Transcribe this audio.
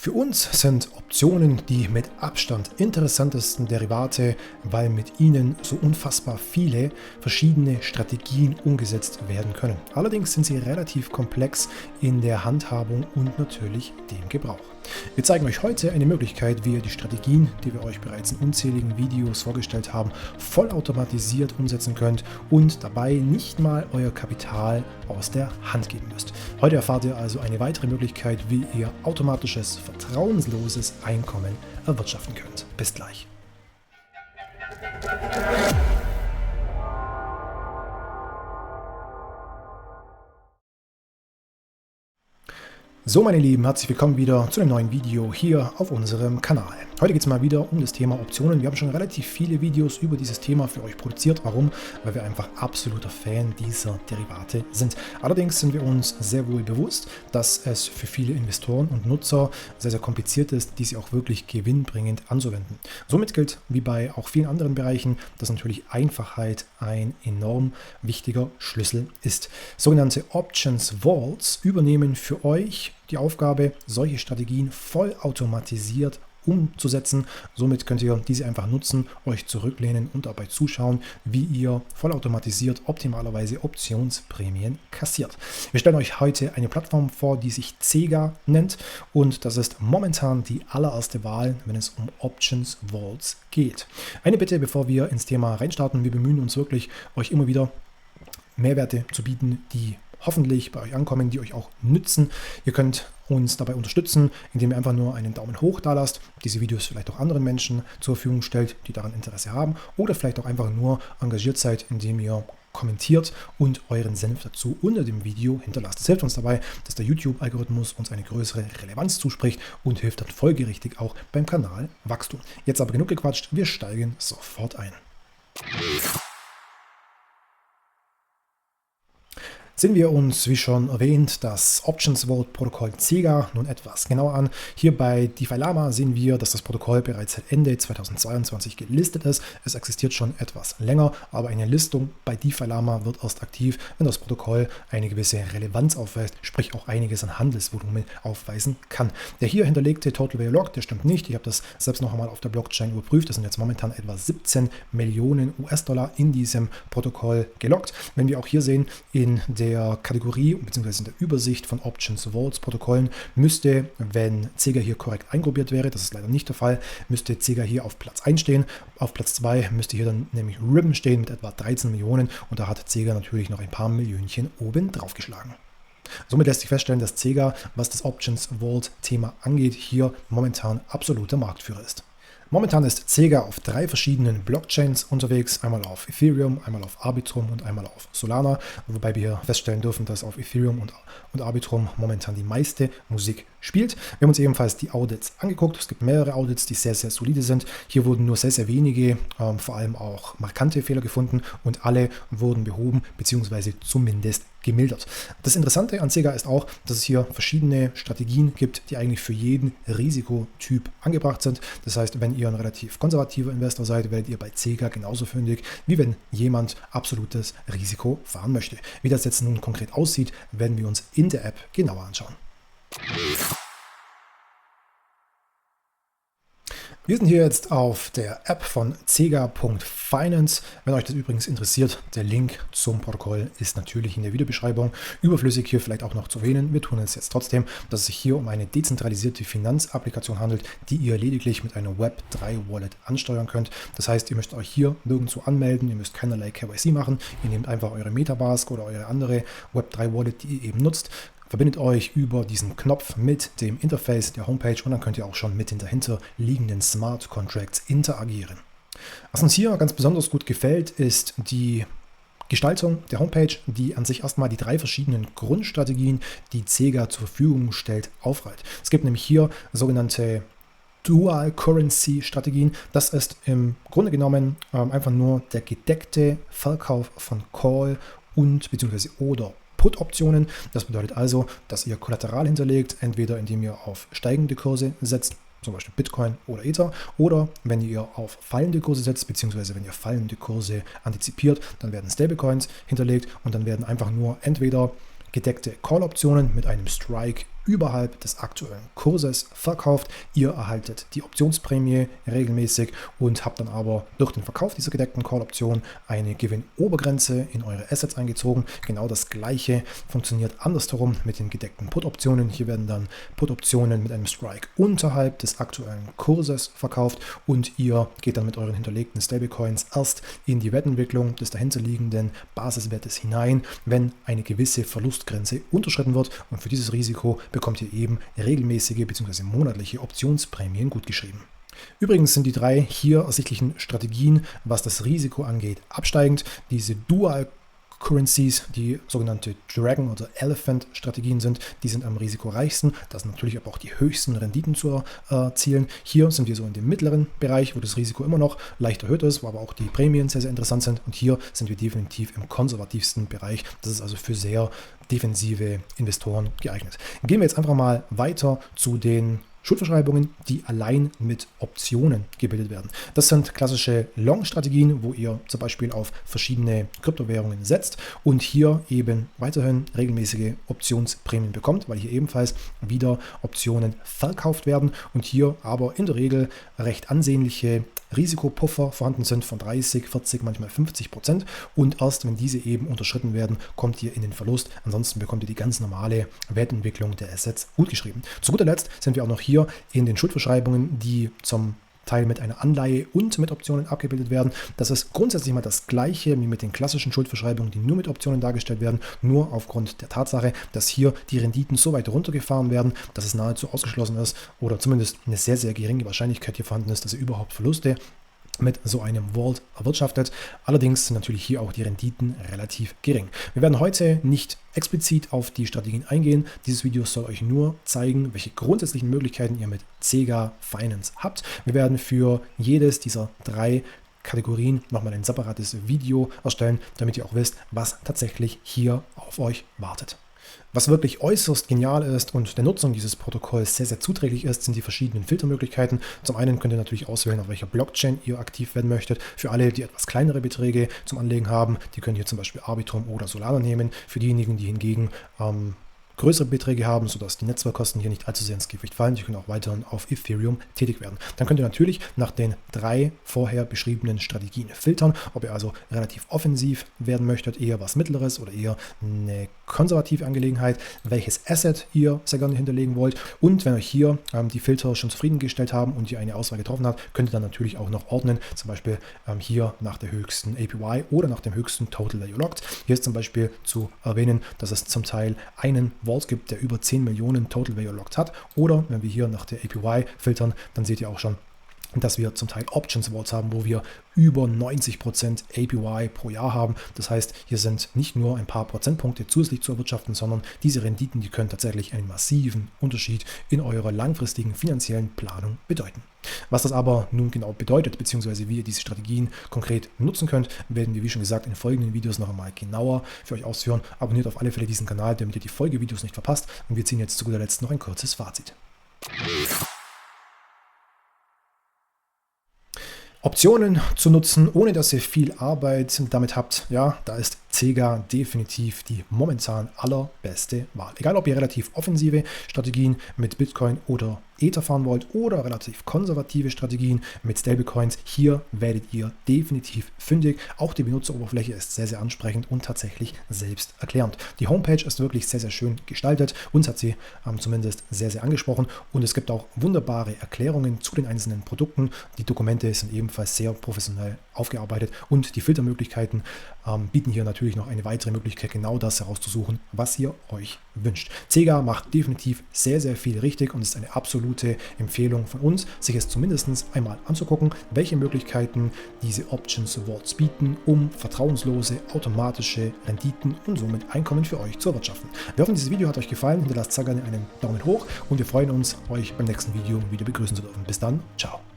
Für uns sind Optionen die mit Abstand interessantesten Derivate, weil mit ihnen so unfassbar viele verschiedene Strategien umgesetzt werden können. Allerdings sind sie relativ komplex in der Handhabung und natürlich dem Gebrauch. Wir zeigen euch heute eine Möglichkeit, wie ihr die Strategien, die wir euch bereits in unzähligen Videos vorgestellt haben, vollautomatisiert umsetzen könnt und dabei nicht mal euer Kapital aus der Hand geben müsst. Heute erfahrt ihr also eine weitere Möglichkeit, wie ihr automatisches, vertrauensloses Einkommen erwirtschaften könnt. Bis gleich. So meine Lieben, herzlich willkommen wieder zu einem neuen Video hier auf unserem Kanal. Heute geht es mal wieder um das Thema Optionen. Wir haben schon relativ viele Videos über dieses Thema für euch produziert. Warum? Weil wir einfach absoluter Fan dieser Derivate sind. Allerdings sind wir uns sehr wohl bewusst, dass es für viele Investoren und Nutzer sehr, sehr kompliziert ist, diese auch wirklich gewinnbringend anzuwenden. Somit gilt, wie bei auch vielen anderen Bereichen, dass natürlich Einfachheit ein enorm wichtiger Schlüssel ist. Sogenannte Options Vaults übernehmen für euch die Aufgabe, solche Strategien vollautomatisiert umzusetzen. Somit könnt ihr diese einfach nutzen, euch zurücklehnen und dabei zuschauen, wie ihr vollautomatisiert optimalerweise Optionsprämien kassiert. Wir stellen euch heute eine Plattform vor, die sich Cega nennt, und das ist momentan die allererste Wahl, wenn es um Options Vaults geht. Eine Bitte, bevor wir ins Thema reinstarten: Wir bemühen uns wirklich, euch immer wieder Mehrwerte zu bieten, die hoffentlich bei euch ankommen, die euch auch nützen. Ihr könnt uns dabei unterstützen, indem ihr einfach nur einen Daumen hoch da lasst, diese Videos vielleicht auch anderen Menschen zur Verfügung stellt, die daran Interesse haben, oder vielleicht auch einfach nur engagiert seid, indem ihr kommentiert und euren Senf dazu unter dem Video hinterlasst. Das hilft uns dabei, dass der YouTube-Algorithmus uns eine größere Relevanz zuspricht und hilft dann folgerichtig auch beim Kanalwachstum. Jetzt aber genug gequatscht, wir steigen sofort ein. Sehen wir uns, wie schon erwähnt, das Options Vault Protokoll Cega nun etwas genauer an. Hier bei DeFi Lama sehen wir, dass das Protokoll bereits seit Ende 2022 gelistet ist. Es existiert schon etwas länger, aber eine Listung bei DeFi Lama wird erst aktiv, wenn das Protokoll eine gewisse Relevanz aufweist, sprich auch einiges an Handelsvolumen aufweisen kann. Der hier hinterlegte Total Value Locked, der stimmt nicht. Ich habe das selbst noch einmal auf der Blockchain überprüft. Das sind jetzt momentan etwa 17 Millionen US-Dollar in diesem Protokoll gelockt. Wenn wir auch hier sehen, in der Kategorie bzw. in der Übersicht von Options Vaults Protokollen müsste, wenn Cega hier korrekt eingruppiert wäre, das ist leider nicht der Fall, müsste Cega hier auf Platz 1 stehen. Auf Platz 2 müsste hier dann nämlich Ribbon stehen mit etwa 13 Millionen, und da hat Cega natürlich noch ein paar Millionchen oben drauf geschlagen. Somit lässt sich feststellen, dass Cega, was das Options Vault Thema angeht, hier momentan absoluter Marktführer ist. Momentan ist Cega auf 3 verschiedenen Blockchains unterwegs, einmal auf Ethereum, einmal auf Arbitrum und einmal auf Solana, wobei wir hier feststellen dürfen, dass auf Ethereum und Arbitrum momentan die meiste Musik spielt. Wir haben uns ebenfalls die Audits angeguckt. Es gibt mehrere Audits, die sehr, sehr solide sind. Hier wurden nur sehr, sehr wenige, vor allem auch markante Fehler gefunden, und alle wurden behoben bzw. zumindest gemildert. Das Interessante an Cega ist auch, dass es hier verschiedene Strategien gibt, die eigentlich für jeden Risikotyp angebracht sind. Das heißt, wenn ihr ein relativ konservativer Investor seid, werdet ihr bei Cega genauso fündig, wie wenn jemand absolutes Risiko fahren möchte. Wie das jetzt nun konkret aussieht, werden wir uns in der App genauer anschauen. Wir sind hier jetzt auf der App von Cega.finance. Wenn euch das übrigens interessiert, der Link zum Protokoll ist natürlich in der Videobeschreibung. Überflüssig hier vielleicht auch noch zu erwähnen, wir tun es jetzt trotzdem, dass es sich hier um eine dezentralisierte Finanzapplikation handelt, die ihr lediglich mit einer Web3-Wallet ansteuern könnt. Das heißt, ihr müsst euch hier nirgendwo anmelden, ihr müsst keinerlei KYC machen, ihr nehmt einfach eure Metamask oder eure andere Web3-Wallet, die ihr eben nutzt, verbindet euch über diesen Knopf mit dem Interface der Homepage, und dann könnt ihr auch schon mit den dahinter liegenden Smart Contracts interagieren. Was uns hier ganz besonders gut gefällt, ist die Gestaltung der Homepage, die an sich erstmal die 3 verschiedenen Grundstrategien, die Cega zur Verfügung stellt, aufreiht. Es gibt nämlich hier sogenannte Dual Currency Strategien. Das ist im Grunde genommen einfach nur der gedeckte Verkauf von Call und bzw. oder Put-Optionen. Das bedeutet also, dass ihr Kollateral hinterlegt, entweder indem ihr auf steigende Kurse setzt, zum Beispiel Bitcoin oder Ether, oder wenn ihr auf fallende Kurse setzt, beziehungsweise wenn ihr fallende Kurse antizipiert, dann werden Stablecoins hinterlegt, und dann werden einfach nur entweder gedeckte Call-Optionen mit einem Strike überhalb des aktuellen Kurses verkauft. Ihr erhaltet die Optionsprämie regelmäßig und habt dann aber durch den Verkauf dieser gedeckten Call-Option eine Gewinnobergrenze in eure Assets eingezogen. Genau das gleiche funktioniert andersherum mit den gedeckten Put-Optionen. Hier werden dann Put-Optionen mit einem Strike unterhalb des aktuellen Kurses verkauft und ihr geht dann mit euren hinterlegten Stablecoins erst in die Wertentwicklung des dahinterliegenden Basiswertes hinein, wenn eine gewisse Verlustgrenze unterschritten wird, und für dieses Risiko bekommt ihr eben regelmäßige bzw. monatliche Optionsprämien gutgeschrieben. Übrigens sind die drei hier ersichtlichen Strategien, was das Risiko angeht, absteigend. Diese Dual Currencies, die sogenannte Dragon- oder Elephant-Strategien sind, die sind am risikoreichsten. Das sind natürlich aber auch die höchsten Renditen zu erzielen. Hier sind wir so in dem mittleren Bereich, wo das Risiko immer noch leicht erhöht ist, wo aber auch die Prämien sehr, sehr interessant sind. Und hier sind wir definitiv im konservativsten Bereich. Das ist also für sehr defensive Investoren geeignet. Gehen wir jetzt einfach mal weiter zu den Schuldverschreibungen, die allein mit Optionen gebildet werden. Das sind klassische Long-Strategien, wo ihr zum Beispiel auf verschiedene Kryptowährungen setzt und hier eben weiterhin regelmäßige Optionsprämien bekommt, weil hier ebenfalls wieder Optionen verkauft werden und hier aber in der Regel recht ansehnliche Risikopuffer vorhanden sind von 30, 40, manchmal 50%, und erst wenn diese eben unterschritten werden, kommt ihr in den Verlust. Ansonsten bekommt ihr die ganz normale Wertentwicklung der Assets gutgeschrieben. Zu guter Letzt sind wir auch noch hier in den Schuldverschreibungen, die zum Teil mit einer Anleihe und mit Optionen abgebildet werden. Das ist grundsätzlich mal das Gleiche wie mit den klassischen Schuldverschreibungen, die nur mit Optionen dargestellt werden, nur aufgrund der Tatsache, dass hier die Renditen so weit runtergefahren werden, dass es nahezu ausgeschlossen ist oder zumindest eine sehr, sehr geringe Wahrscheinlichkeit hier vorhanden ist, dass ihr überhaupt Verluste mit so einem Vault erwirtschaftet. Allerdings sind natürlich hier auch die Renditen relativ gering. Wir werden heute nicht explizit auf die Strategien eingehen. Dieses Video soll euch nur zeigen, welche grundsätzlichen Möglichkeiten ihr mit Cega Finance habt. Wir werden für jedes dieser drei Kategorien nochmal ein separates Video erstellen, damit ihr auch wisst, was tatsächlich hier auf euch wartet. Was wirklich äußerst genial ist und der Nutzung dieses Protokolls sehr, sehr zuträglich ist, sind die verschiedenen Filtermöglichkeiten. Zum einen könnt ihr natürlich auswählen, auf welcher Blockchain ihr aktiv werden möchtet. Für alle, die etwas kleinere Beträge zum Anlegen haben, die können hier zum Beispiel Arbitrum oder Solana nehmen. Für diejenigen, die hingegen größere Beträge haben, sodass die Netzwerkkosten hier nicht allzu sehr ins Gewicht fallen. Die können auch weiterhin auf Ethereum tätig werden. Dann könnt ihr natürlich nach den drei vorher beschriebenen Strategien filtern, ob ihr also relativ offensiv werden möchtet, eher was Mittleres oder eher eine konservative Angelegenheit, welches Asset ihr sehr gerne hinterlegen wollt. Und wenn euch hier die Filter schon zufriedengestellt haben und ihr eine Auswahl getroffen habt, könnt ihr dann natürlich auch noch ordnen, zum Beispiel hier nach der höchsten APY oder nach dem höchsten Total Value Locked. Hier ist zum Beispiel zu erwähnen, dass es zum Teil einen Vault gibt, der über 10 Millionen Total Value Locked hat. Oder wenn wir hier nach der APY filtern, dann seht ihr auch schon, dass wir zum Teil Options Vaults haben, wo wir über 90% APY pro Jahr haben. Das heißt, hier sind nicht nur ein paar Prozentpunkte zusätzlich zu erwirtschaften, sondern diese Renditen, die können tatsächlich einen massiven Unterschied in eurer langfristigen finanziellen Planung bedeuten. Was das aber nun genau bedeutet, beziehungsweise wie ihr diese Strategien konkret nutzen könnt, werden wir, wie schon gesagt, in folgenden Videos noch einmal genauer für euch ausführen. Abonniert auf alle Fälle diesen Kanal, damit ihr die Folgevideos nicht verpasst. Und wir ziehen jetzt zu guter Letzt noch ein kurzes Fazit. Optionen zu nutzen, ohne dass ihr viel Arbeit damit habt, ja, da ist Cega definitiv die momentan allerbeste Wahl. Egal, ob ihr relativ offensive Strategien mit Bitcoin oder Ether fahren wollt oder relativ konservative Strategien mit Stablecoins, hier werdet ihr definitiv fündig. Auch die Benutzeroberfläche ist sehr, sehr ansprechend und tatsächlich selbst erklärend. Die Homepage ist wirklich sehr, sehr schön gestaltet. Uns hat sie zumindest sehr, sehr angesprochen und es gibt auch wunderbare Erklärungen zu den einzelnen Produkten. Die Dokumente sind ebenfalls sehr professionell aufgearbeitet und die Filtermöglichkeiten bieten hier natürlich noch eine weitere Möglichkeit, genau das herauszusuchen, was ihr euch wünscht. Cega macht definitiv sehr, sehr viel richtig und ist eine absolute Empfehlung von uns, sich es zumindest einmal anzugucken, welche Möglichkeiten diese Options Vaults bieten, um vertrauenslose, automatische Renditen und somit Einkommen für euch zu erwirtschaften. Wir hoffen, dieses Video hat euch gefallen. Hinterlasst sehr gerne einen Daumen hoch und wir freuen uns, euch beim nächsten Video wieder begrüßen zu dürfen. Bis dann, ciao.